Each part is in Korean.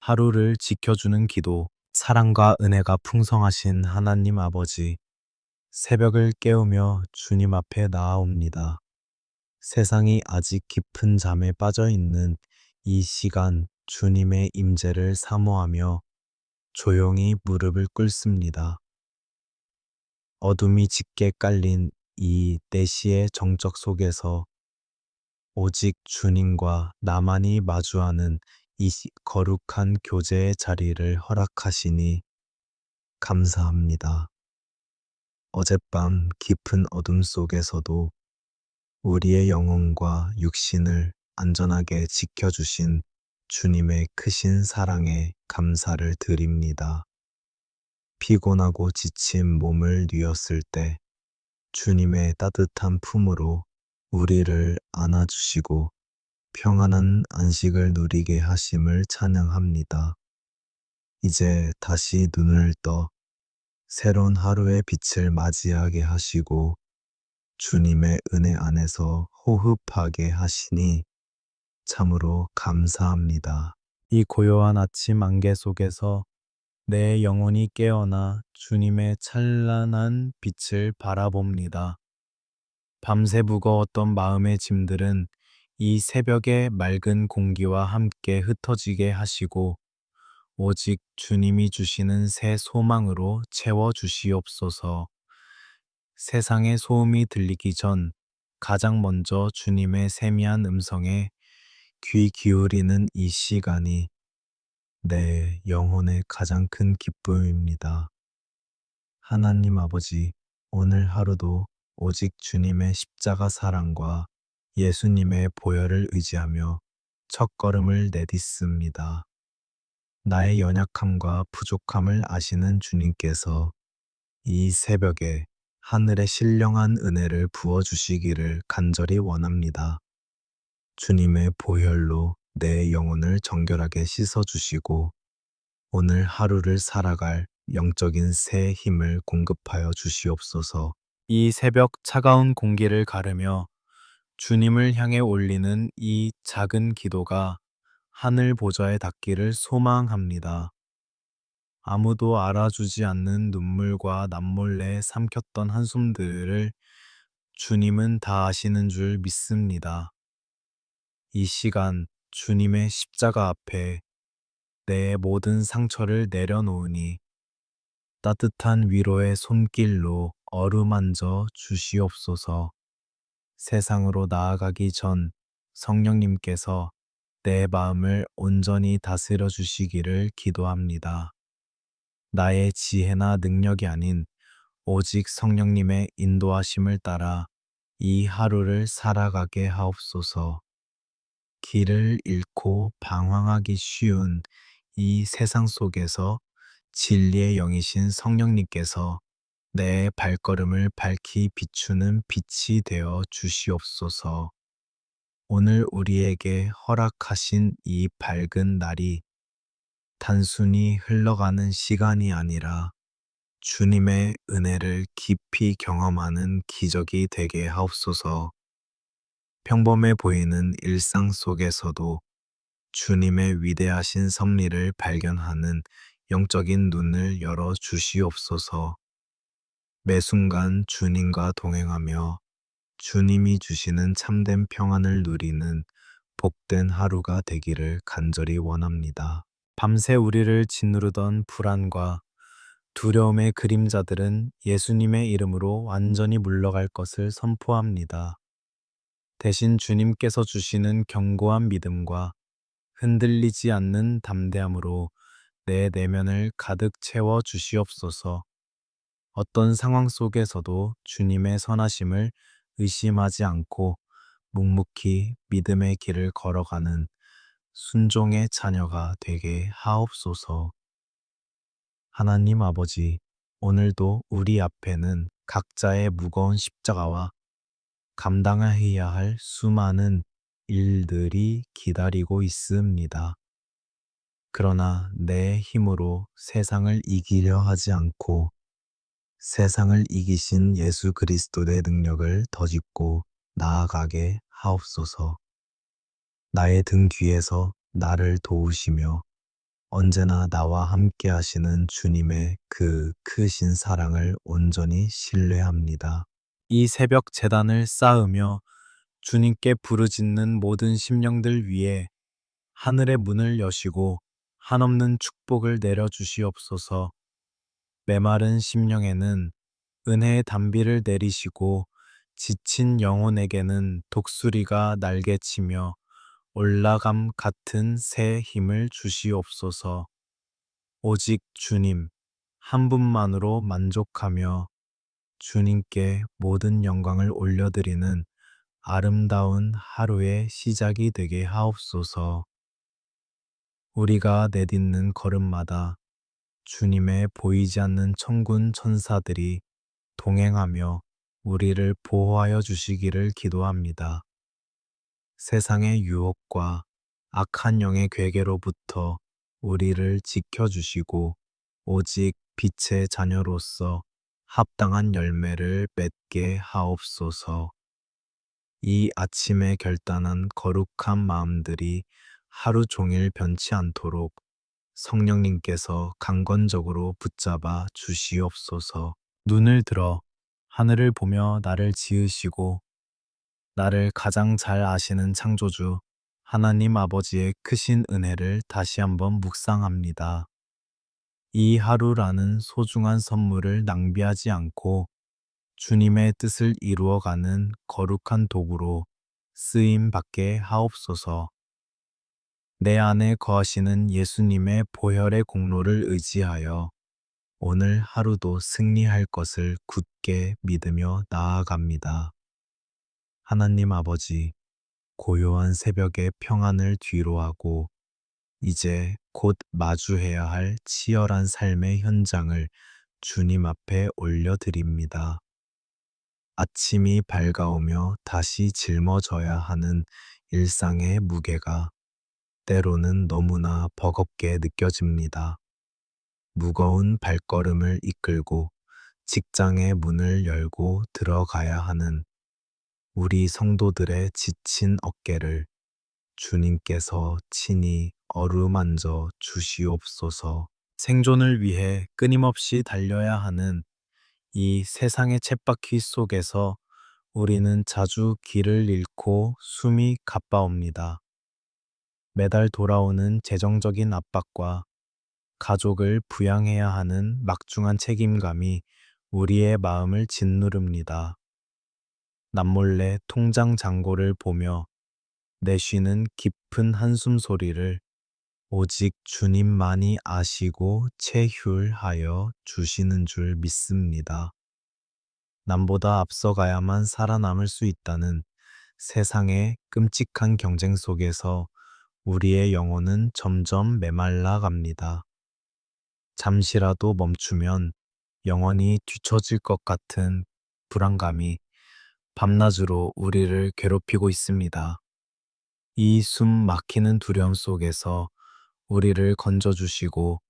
하루를 지켜주는 기도, 사랑과 은혜가 풍성하신 하나님 아버지, 새벽을 깨우며 주님 앞에 나아옵니다. 세상이 아직 깊은 잠에 빠져 있는 이 시간 주님의 임재를 사모하며 조용히 무릎을 꿇습니다. 어둠이 짙게 깔린 이 4시의 정적 속에서 오직 주님과 나만이 마주하는 이 거룩한 교제의 자리를 허락하시니 감사합니다. 어젯밤 깊은 어둠 속에서도 우리의 영혼과 육신을 안전하게 지켜주신 주님의 크신 사랑에 감사를 드립니다. 피곤하고 지친 몸을 뉘었을 때 주님의 따뜻한 품으로 우리를 안아주시고 평안한 안식을 누리게 하심을 찬양합니다. 이제 다시 눈을 떠 새로운 하루의 빛을 맞이하게 하시고 주님의 은혜 안에서 호흡하게 하시니 참으로 감사합니다. 이 고요한 아침 안개 속에서 내 영혼이 깨어나 주님의 찬란한 빛을 바라봅니다. 밤새 무거웠던 마음의 짐들은 이 새벽의 맑은 공기와 함께 흩어지게 하시고 오직 주님이 주시는 새 소망으로 채워 주시옵소서. 세상의 소음이 들리기 전 가장 먼저 주님의 세미한 음성에 귀 기울이는 이 시간이 내 영혼의 가장 큰 기쁨입니다. 하나님 아버지, 오늘 하루도 오직 주님의 십자가 사랑과 예수님의 보혈을 의지하며 첫걸음을 내딛습니다. 나의 연약함과 부족함을 아시는 주님께서 이 새벽에 하늘의 신령한 은혜를 부어주시기를 간절히 원합니다. 주님의 보혈로 내 영혼을 정결하게 씻어주시고 오늘 하루를 살아갈 영적인 새 힘을 공급하여 주시옵소서. 이 새벽 차가운 공기를 가르며 주님을 향해 올리는 이 작은 기도가 하늘 보좌에 닿기를 소망합니다. 아무도 알아주지 않는 눈물과 남몰래 삼켰던 한숨들을 주님은 다 아시는 줄 믿습니다. 이 시간 주님의 십자가 앞에 내 모든 상처를 내려놓으니 따뜻한 위로의 손길로 어루만져 주시옵소서. 세상으로 나아가기 전 성령님께서 내 마음을 온전히 다스려 주시기를 기도합니다. 나의 지혜나 능력이 아닌 오직 성령님의 인도하심을 따라 이 하루를 살아가게 하옵소서. 길을 잃고 방황하기 쉬운 이 세상 속에서 진리의 영이신 성령님께서 내 발걸음을 밝히 비추는 빛이 되어 주시옵소서. 오늘 우리에게 허락하신 이 밝은 날이 단순히 흘러가는 시간이 아니라 주님의 은혜를 깊이 경험하는 기적이 되게 하옵소서. 평범해 보이는 일상 속에서도 주님의 위대하신 섭리를 발견하는 영적인 눈을 열어 주시옵소서. 매 순간 주님과 동행하며 주님이 주시는 참된 평안을 누리는 복된 하루가 되기를 간절히 원합니다. 밤새 우리를 짓누르던 불안과 두려움의 그림자들은 예수님의 이름으로 완전히 물러갈 것을 선포합니다. 대신 주님께서 주시는 견고한 믿음과 흔들리지 않는 담대함으로 내 내면을 가득 채워 주시옵소서. 어떤 상황 속에서도 주님의 선하심을 의심하지 않고 묵묵히 믿음의 길을 걸어가는 순종의 자녀가 되게 하옵소서. 하나님 아버지, 오늘도 우리 앞에는 각자의 무거운 십자가와 감당해야 할 수많은 일들이 기다리고 있습니다. 그러나 내 힘으로 세상을 이기려 하지 않고 세상을 이기신 예수 그리스도의 능력을 덧입고 나아가게 하옵소서. 나의 등 뒤에서 나를 도우시며 언제나 나와 함께 하시는 주님의 그 크신 사랑을 온전히 신뢰합니다. 이 새벽 제단을 쌓으며 주님께 부르짖는 모든 심령들 위해 하늘의 문을 여시고 한없는 축복을 내려주시옵소서. 메마른 심령에는 은혜의 단비를 내리시고 지친 영혼에게는 독수리가 날개치며 올라감 같은 새 힘을 주시옵소서. 오직 주님 한 분만으로 만족하며 주님께 모든 영광을 올려드리는 아름다운 하루의 시작이 되게 하옵소서. 우리가 내딛는 걸음마다 주님의 보이지 않는 천군 천사들이 동행하며 우리를 보호하여 주시기를 기도합니다. 세상의 유혹과 악한 영의 괴계로부터 우리를 지켜주시고 오직 빛의 자녀로서 합당한 열매를 맺게 하옵소서. 이 아침에 결단한 거룩한 마음들이 하루 종일 변치 않도록 성령님께서 강건적으로 붙잡아 주시옵소서. 눈을 들어 하늘을 보며 나를 지으시고 나를 가장 잘 아시는 창조주 하나님 아버지의 크신 은혜를 다시 한번 묵상합니다. 이 하루라는 소중한 선물을 낭비하지 않고 주님의 뜻을 이루어가는 거룩한 도구로 쓰임 받게 하옵소서. 내 안에 거하시는 예수님의 보혈의 공로를 의지하여 오늘 하루도 승리할 것을 굳게 믿으며 나아갑니다. 하나님 아버지, 고요한 새벽의 평안을 뒤로하고 이제 곧 마주해야 할 치열한 삶의 현장을 주님 앞에 올려드립니다. 아침이 밝아오며 다시 짊어져야 하는 일상의 무게가 때로는 너무나 버겁게 느껴집니다. 무거운 발걸음을 이끌고 직장의 문을 열고 들어가야 하는 우리 성도들의 지친 어깨를 주님께서 친히 어루만져 주시옵소서. 생존을 위해 끊임없이 달려야 하는 이 세상의 쳇바퀴 속에서 우리는 자주 길을 잃고 숨이 가빠옵니다. 매달 돌아오는 재정적인 압박과 가족을 부양해야 하는 막중한 책임감이 우리의 마음을 짓누릅니다. 남몰래 통장 잔고를 보며 내쉬는 깊은 한숨 소리를 오직 주님만이 아시고 체휼하여 주시는 줄 믿습니다. 남보다 앞서가야만 살아남을 수 있다는 세상의 끔찍한 경쟁 속에서 우리의 영혼은 점점 메말라 갑니다. 잠시라도 멈추면 영원히 뒤처질 것 같은 불안감이 밤낮으로 우리를 괴롭히고 있습니다. 이 숨 막히는 두려움 속에서 우리를 건져주시고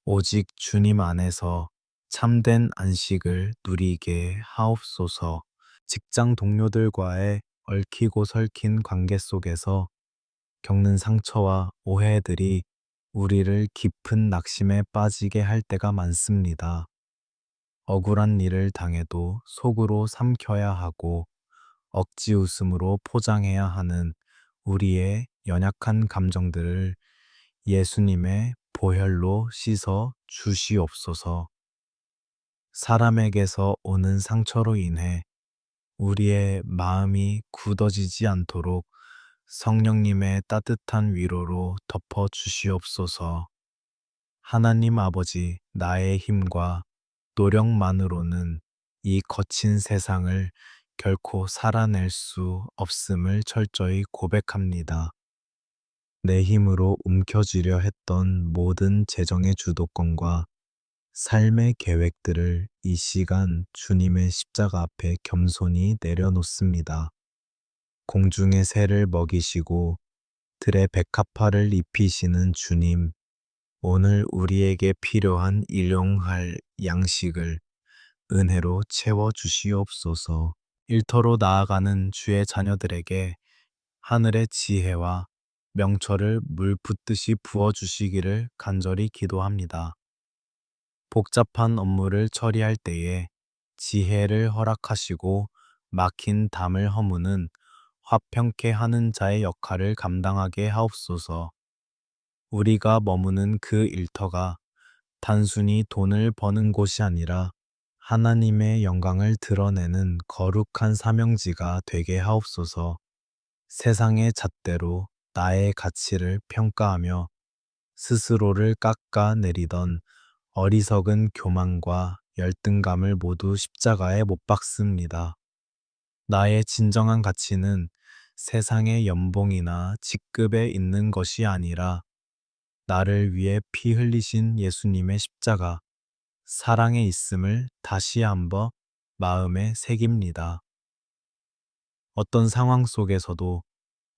오직 주님 안에서 참된 안식을 누리게 하옵소서. 직장 동료들과의 얽히고 설킨 관계 속에서 겪는 상처와 오해들이 우리를 깊은 낙심에 빠지게 할 때가 많습니다. 억울한 일을 당해도 속으로 삼켜야 하고 억지 웃음으로 포장해야 하는 우리의 연약한 감정들을 예수님의 보혈로 씻어 주시옵소서. 사람에게서 오는 상처로 인해 우리의 마음이 굳어지지 않도록 성령님의 따뜻한 위로로 덮어 주시옵소서. 하나님 아버지, 나의 힘과 노력만으로는 이 거친 세상을 결코 살아낼 수 없음을 철저히 고백합니다. 내 힘으로 움켜쥐려 했던 모든 재정의 주도권과 삶의 계획들을 이 시간 주님의 십자가 앞에 겸손히 내려놓습니다. 공중의 새를 먹이시고 들의 백합화를 입히시는 주님, 오늘 우리에게 필요한 일용할 양식을 은혜로 채워 주시옵소서. 일터로 나아가는 주의 자녀들에게 하늘의 지혜와 명철을 물 붓듯이 부어주시기를 간절히 기도합니다. 복잡한 업무를 처리할 때에 지혜를 허락하시고 막힌 담을 허무는 화평케 하는 자의 역할을 감당하게 하옵소서. 우리가 머무는 그 일터가 단순히 돈을 버는 곳이 아니라 하나님의 영광을 드러내는 거룩한 사명지가 되게 하옵소서. 세상의 잣대로 나의 가치를 평가하며 스스로를 깎아내리던 어리석은 교만과 열등감을 모두 십자가에 못 박습니다. 나의 진정한 가치는 세상의 연봉이나 직급에 있는 것이 아니라 나를 위해 피 흘리신 예수님의 십자가, 사랑에 있음을 다시 한번 마음에 새깁니다. 어떤 상황 속에서도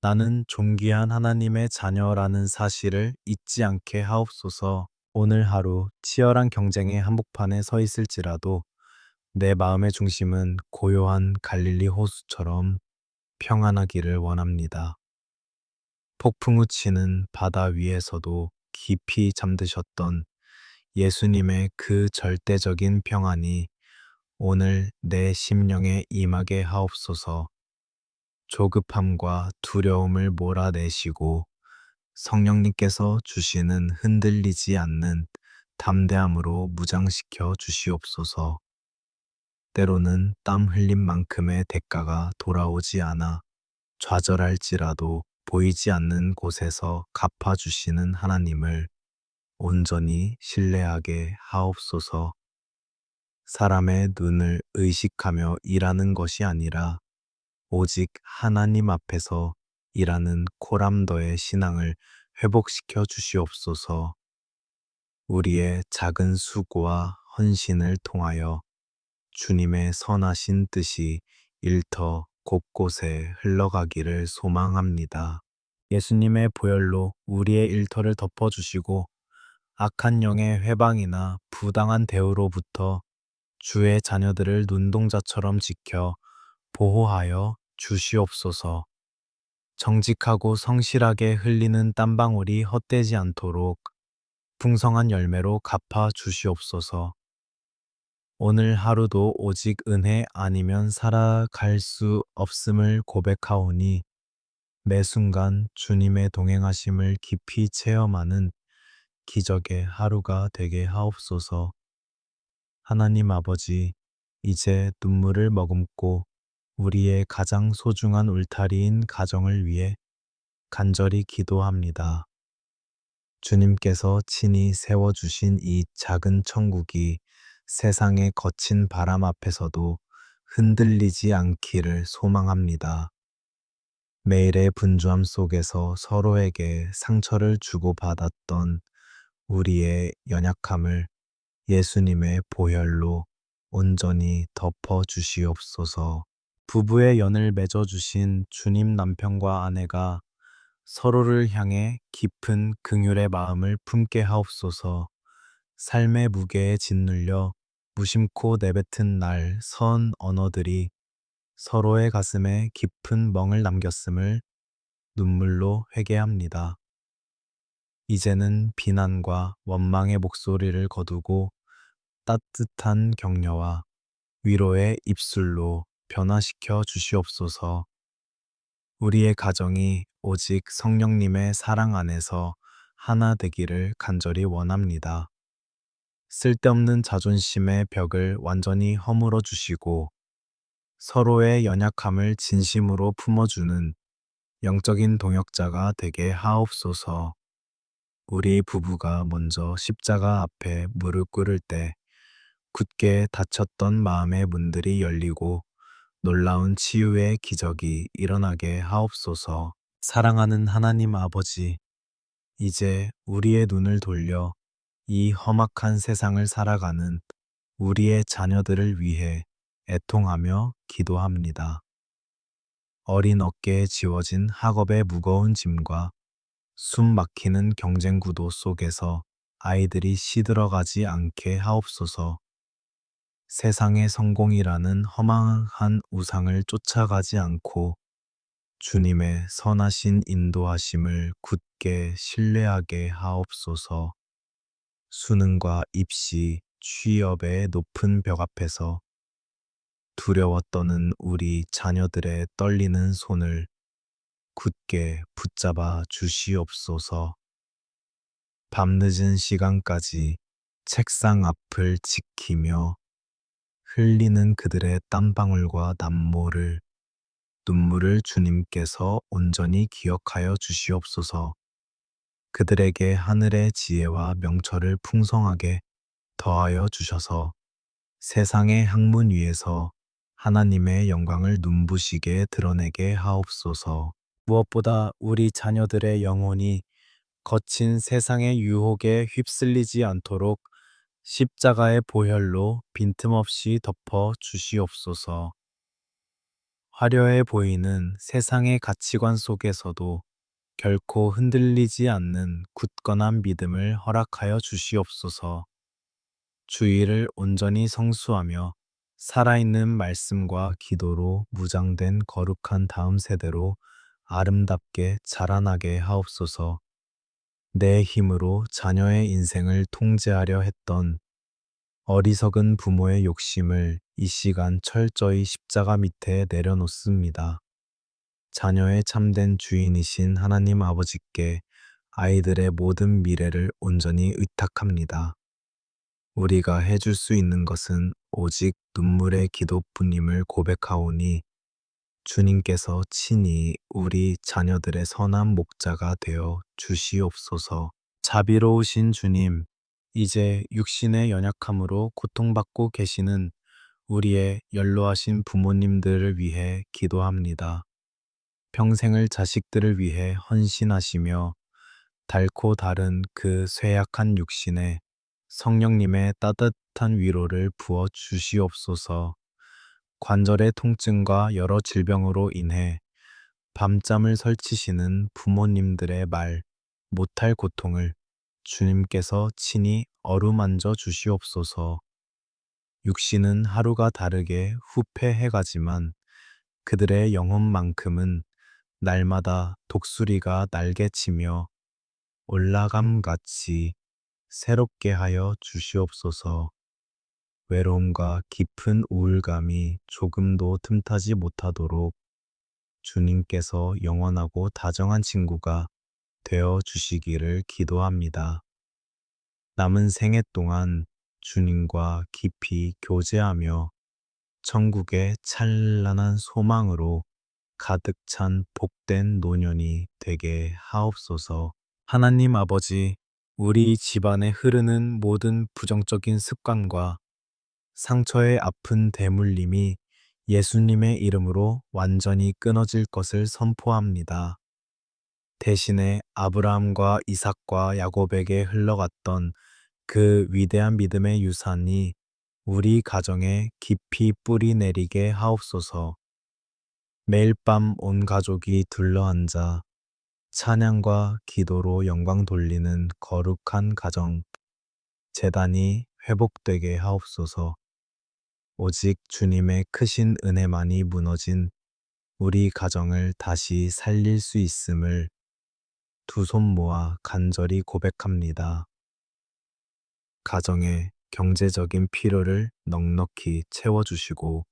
나는 존귀한 하나님의 자녀라는 사실을 잊지 않게 하옵소서. 오늘 하루 치열한 경쟁의 한복판에 서 있을지라도 내 마음의 중심은 고요한 갈릴리 호수처럼 평안하기를 원합니다. 폭풍우 치는 바다 위에서도 깊이 잠드셨던 예수님의 그 절대적인 평안이 오늘 내 심령에 임하게 하옵소서. 조급함과 두려움을 몰아내시고 성령님께서 주시는 흔들리지 않는 담대함으로 무장시켜 주시옵소서. 때로는 땀 흘린 만큼의 대가가 돌아오지 않아 좌절할지라도 보이지 않는 곳에서 갚아주시는 하나님을 온전히 신뢰하게 하옵소서. 사람의 눈을 의식하며 일하는 것이 아니라 오직 하나님 앞에서 일하는 코람더의 신앙을 회복시켜 주시옵소서. 우리의 작은 수고와 헌신을 통하여 주님의 선하신 뜻이 일터 곳곳에 흘러가기를 소망합니다. 예수님의 보혈로 우리의 일터를 덮어주시고 악한 영의 회방이나 부당한 대우로부터 주의 자녀들을 눈동자처럼 지켜 보호하여 주시옵소서. 정직하고 성실하게 흘리는 땀방울이 헛되지 않도록 풍성한 열매로 갚아 주시옵소서. 오늘 하루도 오직 은혜 아니면 살아갈 수 없음을 고백하오니 매 순간 주님의 동행하심을 깊이 체험하는 기적의 하루가 되게 하옵소서. 하나님 아버지, 이제 눈물을 머금고 우리의 가장 소중한 울타리인 가정을 위해 간절히 기도합니다. 주님께서 친히 세워주신 이 작은 천국이 세상의 거친 바람 앞에서도 흔들리지 않기를 소망합니다. 매일의 분주함 속에서 서로에게 상처를 주고받았던 우리의 연약함을 예수님의 보혈로 온전히 덮어 주시옵소서. 부부의 연을 맺어 주신 주님 남편과 아내가 서로를 향해 깊은 긍휼의 마음을 품게 하옵소서. 삶의 무게에 짓눌려 무심코 내뱉은 날 선 언어들이 서로의 가슴에 깊은 멍을 남겼음을 눈물로 회개합니다. 이제는 비난과 원망의 목소리를 거두고 따뜻한 격려와 위로의 입술로 변화시켜 주시옵소서. 우리의 가정이 오직 성령님의 사랑 안에서 하나 되기를 간절히 원합니다. 쓸데없는 자존심의 벽을 완전히 허물어 주시고 서로의 연약함을 진심으로 품어주는 영적인 동역자가 되게 하옵소서. 우리 부부가 먼저 십자가 앞에 무릎 꿇을 때 굳게 닫혔던 마음의 문들이 열리고 놀라운 치유의 기적이 일어나게 하옵소서. 사랑하는 하나님 아버지, 이제 우리의 눈을 돌려 이 험악한 세상을 살아가는 우리의 자녀들을 위해 애통하며 기도합니다. 어린 어깨에 지워진 학업의 무거운 짐과 숨 막히는 경쟁 구도 속에서 아이들이 시들어가지 않게 하옵소서. 세상의 성공이라는 허망한 우상을 쫓아가지 않고 주님의 선하신 인도하심을 굳게 신뢰하게 하옵소서. 수능과 입시, 취업의 높은 벽 앞에서 두려워 떠는 우리 자녀들의 떨리는 손을 굳게 붙잡아 주시옵소서. 밤늦은 시간까지 책상 앞을 지키며 흘리는 그들의 땀방울과 눈물을 주님께서 온전히 기억하여 주시옵소서. 그들에게 하늘의 지혜와 명철을 풍성하게 더하여 주셔서 세상의 학문 위에서 하나님의 영광을 눈부시게 드러내게 하옵소서. 무엇보다 우리 자녀들의 영혼이 거친 세상의 유혹에 휩쓸리지 않도록 십자가의 보혈로 빈틈없이 덮어 주시옵소서. 화려해 보이는 세상의 가치관 속에서도 결코 흔들리지 않는 굳건한 믿음을 허락하여 주시옵소서. 주의를 온전히 성수하며 살아있는 말씀과 기도로 무장된 거룩한 다음 세대로 아름답게 자라나게 하옵소서. 내 힘으로 자녀의 인생을 통제하려 했던 어리석은 부모의 욕심을 이 시간 철저히 십자가 밑에 내려놓습니다. 자녀의 참된 주인이신 하나님 아버지께 아이들의 모든 미래를 온전히 의탁합니다. 우리가 해줄 수 있는 것은 오직 눈물의 기도뿐임을 고백하오니 주님께서 친히 우리 자녀들의 선한 목자가 되어 주시옵소서. 자비로우신 주님, 이제 육신의 연약함으로 고통받고 계시는 우리의 연로하신 부모님들을 위해 기도합니다. 평생을 자식들을 위해 헌신하시며 닳고 다른 그 쇠약한 육신에 성령님의 따뜻한 위로를 부어 주시옵소서. 관절의 통증과 여러 질병으로 인해 밤잠을 설치시는 부모님들의 말 못할 고통을 주님께서 친히 어루만져 주시옵소서. 육신은 하루가 다르게 후패해 가지만 그들의 영혼만큼은 날마다 독수리가 날개치며 올라감같이 새롭게 하여 주시옵소서. 외로움과 깊은 우울감이 조금도 틈타지 못하도록 주님께서 영원하고 다정한 친구가 되어 주시기를 기도합니다. 남은 생애 동안 주님과 깊이 교제하며 천국의 찬란한 소망으로 가득 찬 복된 노년이 되게 하옵소서. 하나님 아버지, 우리 집안에 흐르는 모든 부정적인 습관과 상처의 아픈 대물림이 예수님의 이름으로 완전히 끊어질 것을 선포합니다. 대신에 아브라함과 이삭과 야곱에게 흘러갔던 그 위대한 믿음의 유산이 우리 가정에 깊이 뿌리 내리게 하옵소서. 매일 밤 온 가족이 둘러앉아 찬양과 기도로 영광 돌리는 거룩한 가정, 재단이 회복되게 하옵소서. 오직 주님의 크신 은혜만이 무너진 우리 가정을 다시 살릴 수 있음을 두 손 모아 간절히 고백합니다. 가정의 경제적인 필요를 넉넉히 채워주시고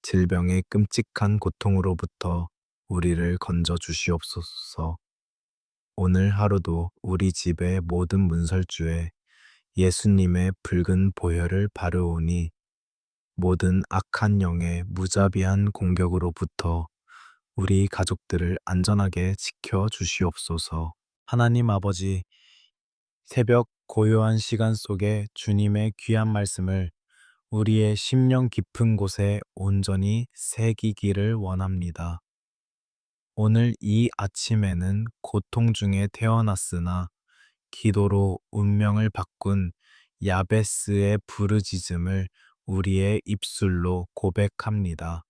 질병의 끔찍한 고통으로부터 우리를 건져 주시옵소서. 오늘 하루도 우리 집의 모든 문설주에 예수님의 붉은 보혈을 바르오니 모든 악한 영의 무자비한 공격으로부터 우리 가족들을 안전하게 지켜 주시옵소서. 하나님 아버지, 새벽 고요한 시간 속에 주님의 귀한 말씀을 우리의 심령 깊은 곳에 온전히 새기기를 원합니다. 오늘 이 아침에는 고통 중에 태어났으나 기도로 운명을 바꾼 야베스의 부르짖음을 우리의 입술로 고백합니다.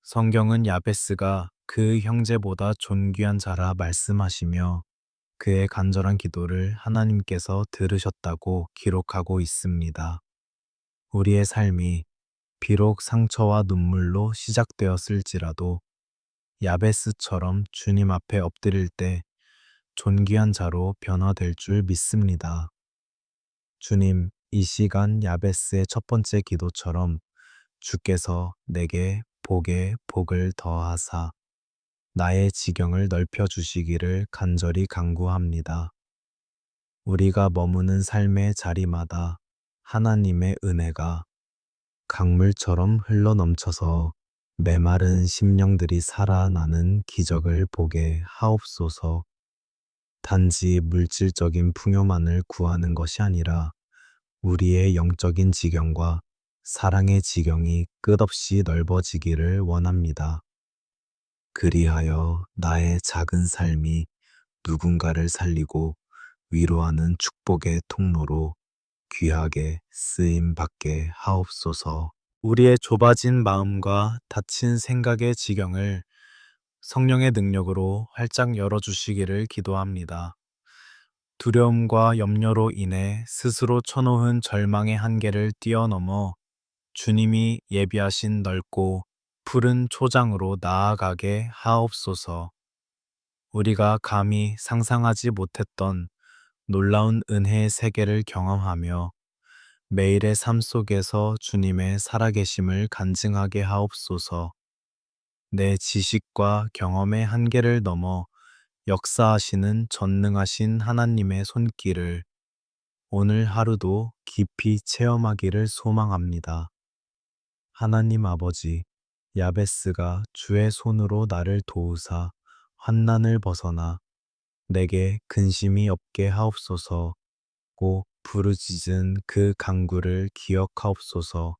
성경은 야베스가 그 형제보다 존귀한 자라 말씀하시며 그의 간절한 기도를 하나님께서 들으셨다고 기록하고 있습니다. 우리의 삶이 비록 상처와 눈물로 시작되었을지라도 야베스처럼 주님 앞에 엎드릴 때 존귀한 자로 변화될 줄 믿습니다. 주님, 이 시간 야베스의 첫 번째 기도처럼 주께서 내게 복에 복을 더하사 나의 지경을 넓혀 주시기를 간절히 간구합니다. 우리가 머무는 삶의 자리마다 하나님의 은혜가 강물처럼 흘러 넘쳐서 메마른 심령들이 살아나는 기적을 보게 하옵소서. 단지 물질적인 풍요만을 구하는 것이 아니라 우리의 영적인 지경과 사랑의 지경이 끝없이 넓어지기를 원합니다. 그리하여 나의 작은 삶이 누군가를 살리고 위로하는 축복의 통로로 귀하게 쓰임 받게 하옵소서. 우리의 좁아진 마음과 닫힌 생각의 지경을 성령의 능력으로 활짝 열어주시기를 기도합니다. 두려움과 염려로 인해 스스로 쳐놓은 절망의 한계를 뛰어넘어 주님이 예비하신 넓고 푸른 초장으로 나아가게 하옵소서. 우리가 감히 상상하지 못했던 놀라운 은혜의 세계를 경험하며 매일의 삶 속에서 주님의 살아계심을 간증하게 하옵소서. 내 지식과 경험의 한계를 넘어 역사하시는 전능하신 하나님의 손길을 오늘 하루도 깊이 체험하기를 소망합니다. 하나님 아버지, 야베스가 주의 손으로 나를 도우사 환난을 벗어나 내게 근심이 없게 하옵소서. 고 부르짖은 그 간구를 기억하옵소서.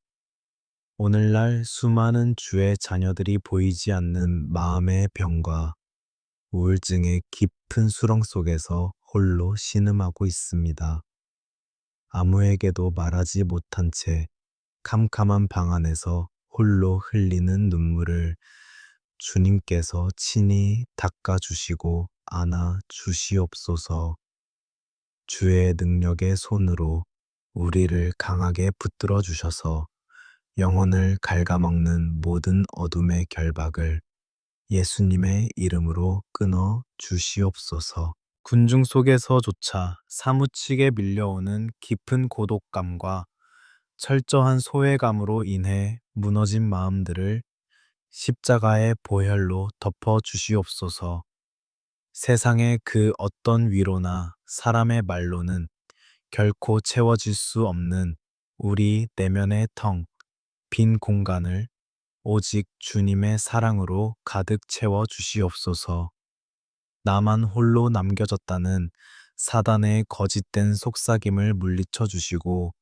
오늘날 수많은 주의 자녀들이 보이지 않는 마음의 병과 우울증의 깊은 수렁 속에서 홀로 신음하고 있습니다. 아무에게도 말하지 못한 채 캄캄한 방 안에서 홀로 흘리는 눈물을 주님께서 친히 닦아주시고 안아 주시옵소서. 주의 능력의 손으로 우리를 강하게 붙들어 주셔서 영혼을 갉아먹는 모든 어둠의 결박을 예수님의 이름으로 끊어 주시옵소서. 군중 속에서조차 사무치게 밀려오는 깊은 고독감과 철저한 소외감으로 인해 무너진 마음들을 십자가의 보혈로 덮어 주시옵소서. 세상의 그 어떤 위로나 사람의 말로는 결코 채워질 수 없는 우리 내면의 텅 빈 공간을 오직 주님의 사랑으로 가득 채워 주시옵소서. 나만 홀로 남겨졌다는 사단의 거짓된 속삭임을 물리쳐 주시고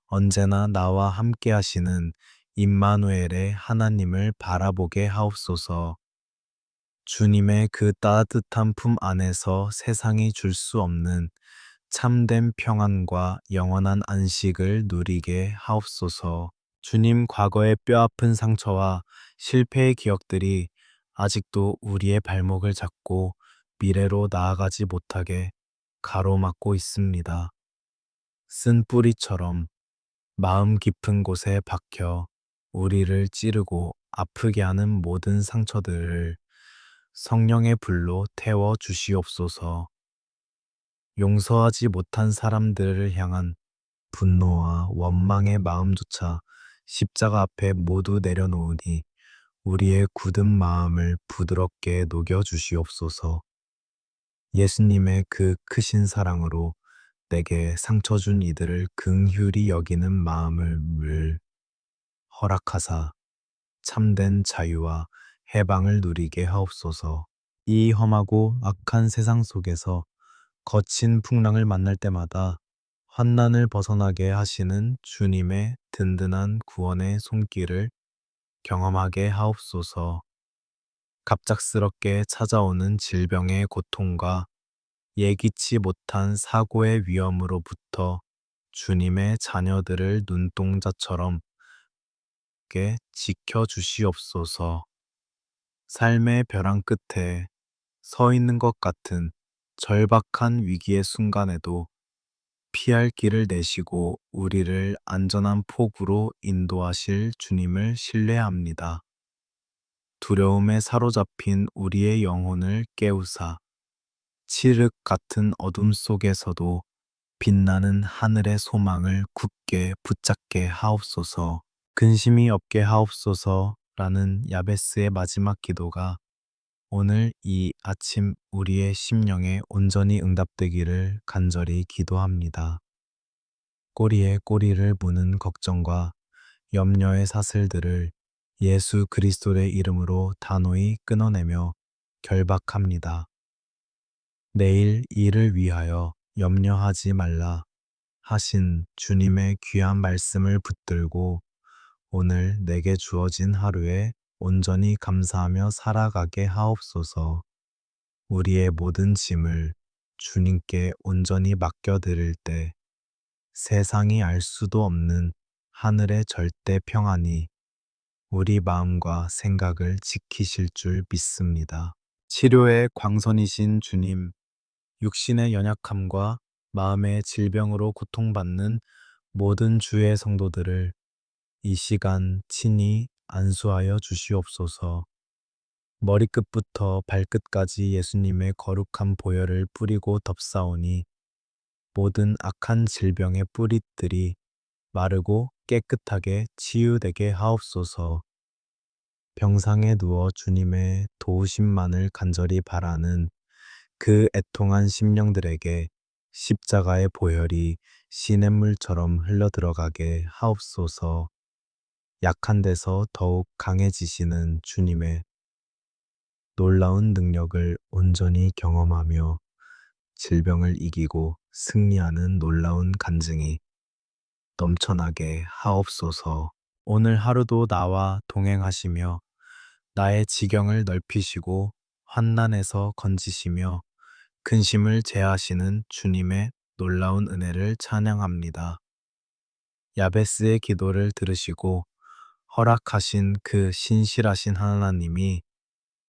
언제나 나와 함께 하시는 임마누엘의 하나님을 바라보게 하옵소서. 주님의 그 따뜻한 품 안에서 세상이 줄 수 없는 참된 평안과 영원한 안식을 누리게 하옵소서. 주님, 과거의 뼈아픈 상처와 실패의 기억들이 아직도 우리의 발목을 잡고 미래로 나아가지 못하게 가로막고 있습니다. 쓴 뿌리처럼 마음 깊은 곳에 박혀 우리를 찌르고 아프게 하는 모든 상처들을 성령의 불로 태워 주시옵소서. 용서하지 못한 사람들을 향한 분노와 원망의 마음조차 십자가 앞에 모두 내려놓으니 우리의 굳은 마음을 부드럽게 녹여 주시옵소서. 예수님의 그 크신 사랑으로 내게 상처 준 이들을 긍휼히 여기는 마음을 허락하사 참된 자유와 해방을 누리게 하옵소서. 이 험하고 악한 세상 속에서 거친 풍랑을 만날 때마다 환난을 벗어나게 하시는 주님의 든든한 구원의 손길을 경험하게 하옵소서. 갑작스럽게 찾아오는 질병의 고통과 예기치 못한 사고의 위험으로부터 주님의 자녀들을 눈동자처럼 게 지켜 주시옵소서. 삶의 벼랑 끝에 서 있는 것 같은 절박한 위기의 순간에도 피할 길을 내시고 우리를 안전한 폭우로 인도하실 주님을 신뢰합니다. 두려움에 사로잡힌 우리의 영혼을 깨우사 칠흑 같은 어둠 속에서도 빛나는 하늘의 소망을 굳게 붙잡게 하옵소서. 근심이 없게 하옵소서라는 야베스의 마지막 기도가 오늘 이 아침 우리의 심령에 온전히 응답되기를 간절히 기도합니다. 꼬리에 꼬리를 무는 걱정과 염려의 사슬들을 예수 그리스도의 이름으로 단호히 끊어내며 결박합니다. 내일 일을 위하여 염려하지 말라 하신 주님의 귀한 말씀을 붙들고 오늘 내게 주어진 하루에 온전히 감사하며 살아가게 하옵소서. 우리의 모든 짐을 주님께 온전히 맡겨드릴 때 세상이 알 수도 없는 하늘의 절대 평안이 우리 마음과 생각을 지키실 줄 믿습니다. 치료의 광선이신 주님, 육신의 연약함과 마음의 질병으로 고통받는 모든 주의 성도들을 이 시간 친히 안수하여 주시옵소서. 머리끝부터 발끝까지 예수님의 거룩한 보혈을 뿌리고 덮사오니 모든 악한 질병의 뿌리들이 마르고 깨끗하게 치유되게 하옵소서. 병상에 누워 주님의 도우심만을 간절히 바라는 그 애통한 심령들에게 십자가의 보혈이 시냇물처럼 흘러들어가게 하옵소서. 약한 데서 더욱 강해지시는 주님의 놀라운 능력을 온전히 경험하며 질병을 이기고 승리하는 놀라운 간증이 넘쳐나게 하옵소서. 오늘 하루도 나와 동행하시며 나의 지경을 넓히시고 환난에서 건지시며 근심을 제하시는 주님의 놀라운 은혜를 찬양합니다. 야베스의 기도를 들으시고 허락하신 그 신실하신 하나님이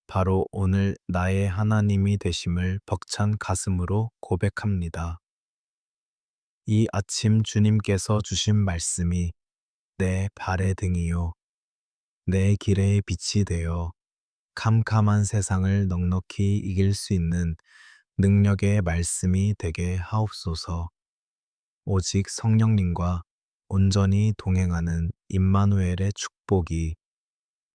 바로 오늘 나의 하나님이 되심을 벅찬 가슴으로 고백합니다. 이 아침 주님께서 주신 말씀이 내 발의 등이요 내 길의 빛이 되어 캄캄한 세상을 넉넉히 이길 수 있는 능력의 말씀이 되게 하옵소서. 오직 성령님과 온전히 동행하는 임마누엘의 축복이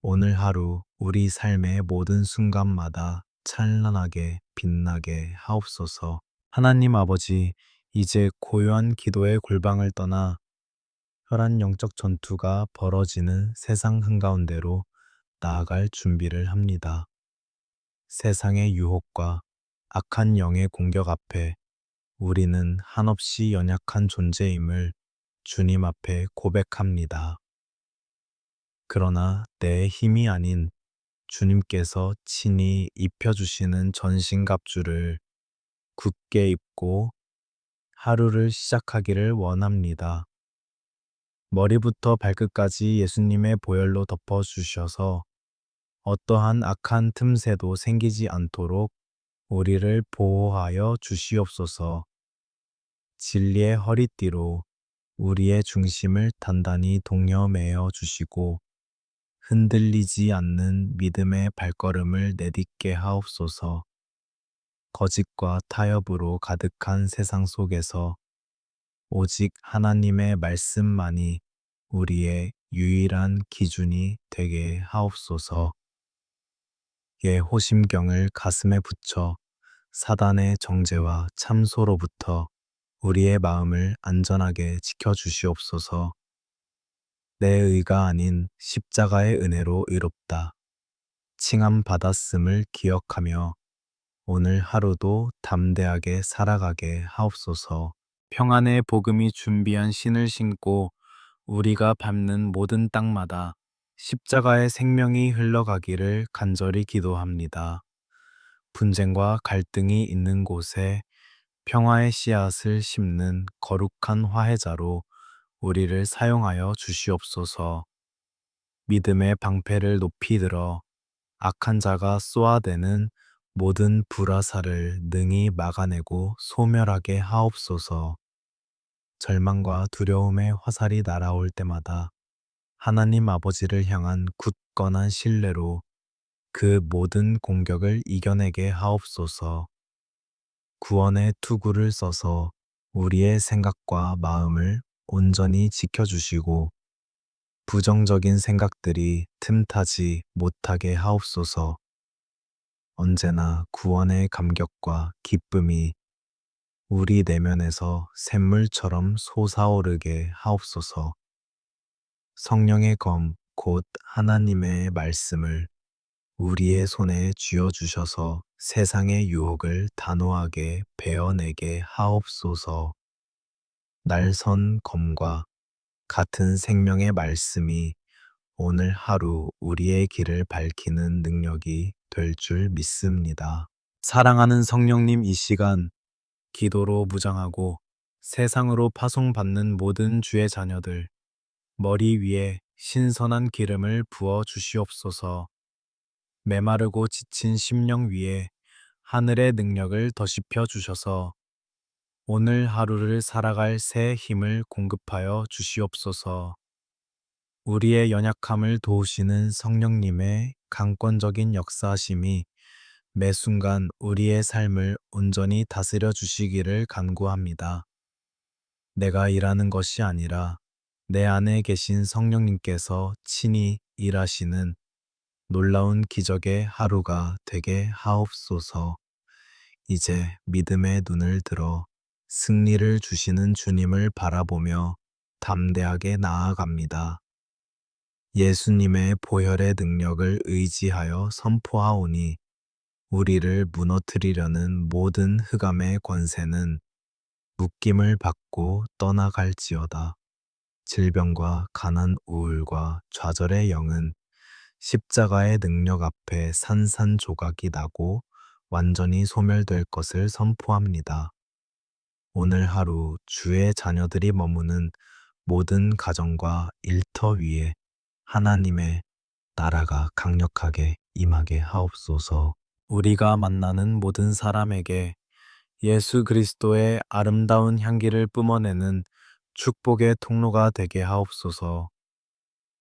오늘 하루 우리 삶의 모든 순간마다 찬란하게 빛나게 하옵소서. 하나님 아버지, 이제 고요한 기도의 골방을 떠나 혈한 영적 전투가 벌어지는 세상 한가운데로 나아갈 준비를 합니다. 세상의 유혹과 악한 영의 공격 앞에 우리는 한없이 연약한 존재임을 주님 앞에 고백합니다. 그러나 내 힘이 아닌 주님께서 친히 입혀주시는 전신갑주를 굳게 입고 하루를 시작하기를 원합니다. 머리부터 발끝까지 예수님의 보혈로 덮어주셔서 어떠한 악한 틈새도 생기지 않도록 우리를 보호하여 주시옵소서. 진리의 허리띠로 우리의 중심을 단단히 동여매어 주시고 흔들리지 않는 믿음의 발걸음을 내딛게 하옵소서. 거짓과 타협으로 가득한 세상 속에서 오직 하나님의 말씀만이 우리의 유일한 기준이 되게 하옵소서. 호심경을 가슴에 붙여 사단의 정죄와 참소로부터 우리의 마음을 안전하게 지켜주시옵소서. 내 의가 아닌 십자가의 은혜로 의롭다. 칭함 받았음을 기억하며 오늘 하루도 담대하게 살아가게 하옵소서. 평안의 복음이 준비한 신을 신고 우리가 밟는 모든 땅마다 십자가의 생명이 흘러가기를 간절히 기도합니다. 분쟁과 갈등이 있는 곳에 평화의 씨앗을 심는 거룩한 화해자로 우리를 사용하여 주시옵소서. 믿음의 방패를 높이 들어 악한 자가 쏘아대는 모든 불화살을 능히 막아내고 소멸하게 하옵소서. 절망과 두려움의 화살이 날아올 때마다 하나님 아버지를 향한 굳건한 신뢰로 그 모든 공격을 이겨내게 하옵소서. 구원의 투구를 써서 우리의 생각과 마음을 온전히 지켜주시고 부정적인 생각들이 틈타지 못하게 하옵소서. 언제나 구원의 감격과 기쁨이 우리 내면에서 샘물처럼 솟아오르게 하옵소서. 성령의 검, 곧 하나님의 말씀을 우리의 손에 쥐어주셔서 세상의 유혹을 단호하게 베어내게 하옵소서. 날선 검과 같은 생명의 말씀이 오늘 하루 우리의 길을 밝히는 능력이 될 줄 믿습니다. 사랑하는 성령님, 이 시간 기도로 무장하고 세상으로 파송받는 모든 주의 자녀들 머리 위에 신선한 기름을 부어 주시옵소서. 메마르고 지친 심령 위에 하늘의 능력을 더십혀 주셔서 오늘 하루를 살아갈 새 힘을 공급하여 주시옵소서. 우리의 연약함을 도우시는 성령님의 강권적인 역사하심이 매 순간 우리의 삶을 온전히 다스려 주시기를 간구합니다. 내가 일하는 것이 아니라 내 안에 계신 성령님께서 친히 일하시는 놀라운 기적의 하루가 되게 하옵소서. 이제 믿음의 눈을 들어 승리를 주시는 주님을 바라보며 담대하게 나아갑니다. 예수님의 보혈의 능력을 의지하여 선포하오니 우리를 무너뜨리려는 모든 흑암의 권세는 묶임을 받고 떠나갈지어다. 질병과 가난, 우울과 좌절의 영은 십자가의 능력 앞에 산산조각이 나고 완전히 소멸될 것을 선포합니다. 오늘 하루 주의 자녀들이 머무는 모든 가정과 일터 위에 하나님의 나라가 강력하게 임하게 하옵소서. 우리가 만나는 모든 사람에게 예수 그리스도의 아름다운 향기를 뿜어내는 축복의 통로가 되게 하옵소서.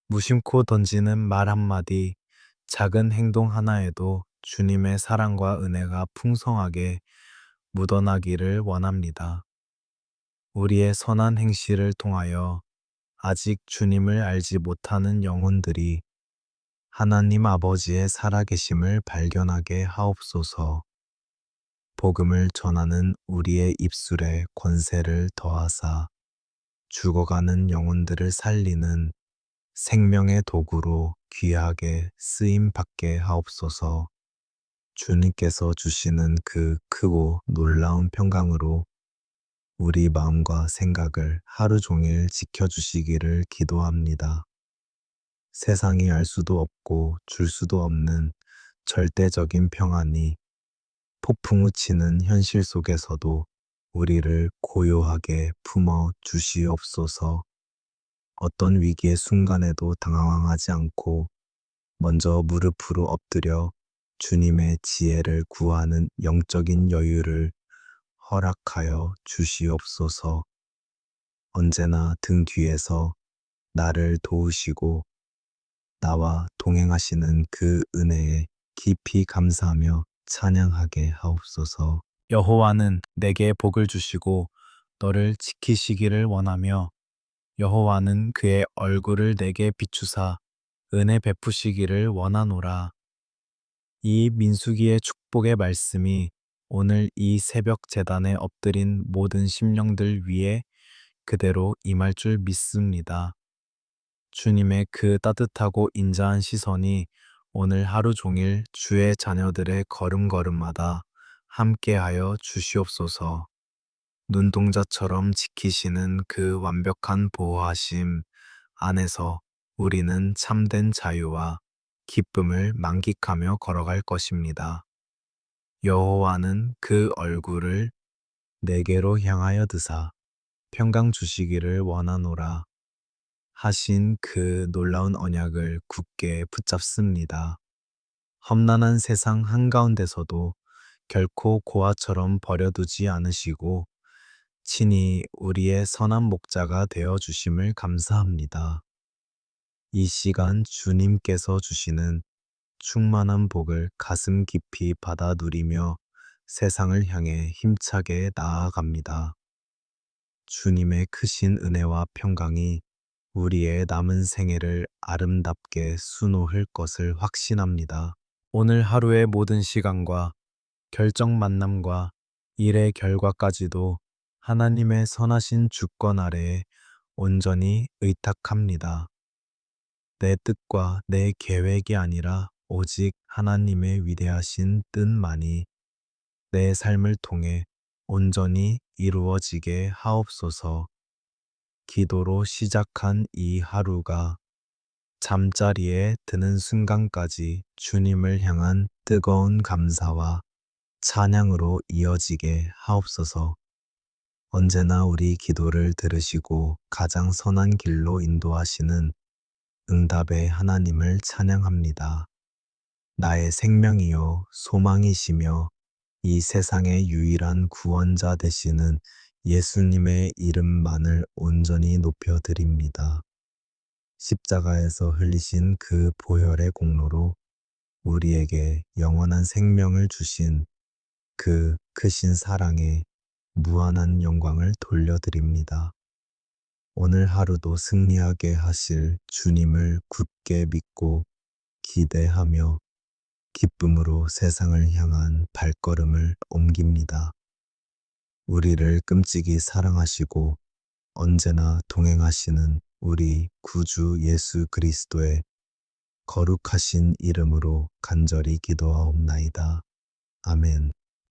무심코 던지는 말 한마디, 작은 행동 하나에도 주님의 사랑과 은혜가 풍성하게 묻어나기를 원합니다. 우리의 선한 행실을 통하여 아직 주님을 알지 못하는 영혼들이 하나님 아버지의 살아계심을 발견하게 하옵소서. 복음을 전하는 우리의 입술에 권세를 더하사 죽어가는 영혼들을 살리는 생명의 도구로 귀하게 쓰임 받게 하옵소서. 주님께서 주시는 그 크고 놀라운 평강으로 우리 마음과 생각을 하루 종일 지켜주시기를 기도합니다. 세상이 알 수도 없고 줄 수도 없는 절대적인 평안이 폭풍우 치는 현실 속에서도 우리를 고요하게 품어 주시옵소서. 어떤 위기의 순간에도 당황하지 않고 먼저 무릎으로 엎드려 주님의 지혜를 구하는 영적인 여유를 허락하여 주시옵소서. 언제나 등 뒤에서 나를 도우시고 나와 동행하시는 그 은혜에 깊이 감사하며 찬양하게 하옵소서. 여호와는 내게 복을 주시고 너를 지키시기를 원하며 여호와는 그의 얼굴을 내게 비추사 은혜 베푸시기를 원하노라. 이 민수기의 축복의 말씀이 오늘 이 새벽 제단에 엎드린 모든 심령들 위에 그대로 임할 줄 믿습니다. 주님의 그 따뜻하고 인자한 시선이 오늘 하루 종일 주의 자녀들의 걸음걸음마다 함께하여 주시옵소서. 눈동자처럼 지키시는 그 완벽한 보호하심 안에서 우리는 참된 자유와 기쁨을 만끽하며 걸어갈 것입니다. 여호와는 그 얼굴을 내게로 향하여 드사 평강 주시기를 원하노라 하신 그 놀라운 언약을 굳게 붙잡습니다. 험난한 세상 한가운데서도 결코 고아처럼 버려두지 않으시고 친히 우리의 선한 목자가 되어 주심을 감사합니다. 이 시간 주님께서 주시는 충만한 복을 가슴 깊이 받아 누리며 세상을 향해 힘차게 나아갑니다. 주님의 크신 은혜와 평강이 우리의 남은 생애를 아름답게 수놓을 것을 확신합니다. 오늘 하루의 모든 시간과 결정 만남과 일의 결과까지도 하나님의 선하신 주권 아래에 온전히 의탁합니다. 내 뜻과 내 계획이 아니라 오직 하나님의 위대하신 뜻만이 내 삶을 통해 온전히 이루어지게 하옵소서. 기도로 시작한 이 하루가 잠자리에 드는 순간까지 주님을 향한 뜨거운 감사와 찬양으로 이어지게 하옵소서. 언제나 우리 기도를 들으시고 가장 선한 길로 인도하시는 응답의 하나님을 찬양합니다. 나의 생명이요 소망이시며 이 세상의 유일한 구원자 되시는 예수님의 이름만을 온전히 높여드립니다. 십자가에서 흘리신 그 보혈의 공로로 우리에게 영원한 생명을 주신 그 크신 사랑에 무한한 영광을 돌려드립니다. 오늘 하루도 승리하게 하실 주님을 굳게 믿고 기대하며 기쁨으로 세상을 향한 발걸음을 옮깁니다. 우리를 끔찍이 사랑하시고 언제나 동행하시는 우리 구주 예수 그리스도의 거룩하신 이름으로 간절히 기도하옵나이다. 아멘.